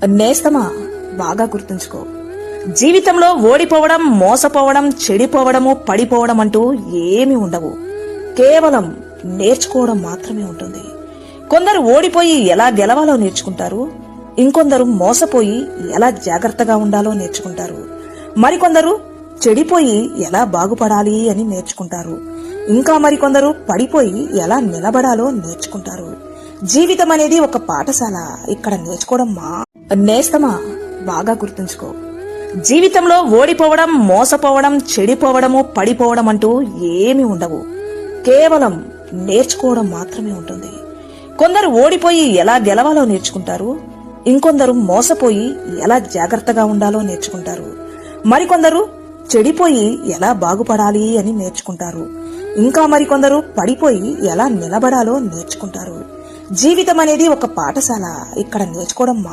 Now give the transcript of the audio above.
నేస్తమా, బాగా గుర్తుంచుకో. జీవితంలో ఓడిపోవడం, మోసపోవడం, చెడిపోవడము, పడిపోవడం అంటూ ఏమీ ఉండవు. కేవలం నేర్చుకోవడం మాత్రమే ఉంటుంది. కొందరు ఓడిపోయి ఎలా గెలవాలో నేర్చుకుంటారు. ఇంకొందరు మోసపోయి ఎలా జాగ్రత్తగా ఉండాలో నేర్చుకుంటారు. మరికొందరు చెడిపోయి ఎలా బాగుపడాలి అని నేర్చుకుంటారు. ఇంకా మరికొందరు పడిపోయి ఎలా నిలబడాలో నేర్చుకుంటారు. జీవితం అనేది ఒక పాఠశాల. ఇక్కడ నేర్చుకోవడం నేస్తమా, బాగా గుర్తుంచుకో. జీవితంలో ఓడిపోవడం, మోసపోవడం, చెడిపోవడము, పడిపోవడం అంటూ ఏమీ ఉండవు. కేవలం నేర్చుకోవడం మాత్రమే ఉంటుంది. కొందరు ఓడిపోయి ఎలా గెలవాలో నేర్చుకుంటారు. ఇంకొందరు మోసపోయి ఎలా జాగ్రత్తగా ఉండాలో నేర్చుకుంటారు. మరికొందరు చెడిపోయి ఎలా బాగుపడాలి అని నేర్చుకుంటారు. ఇంకా మరికొందరు పడిపోయి ఎలా నిలబడాలో నేర్చుకుంటారు. జీవితం అనేది ఒక పాఠశాల. ఇక్కడ నేర్చుకోవడం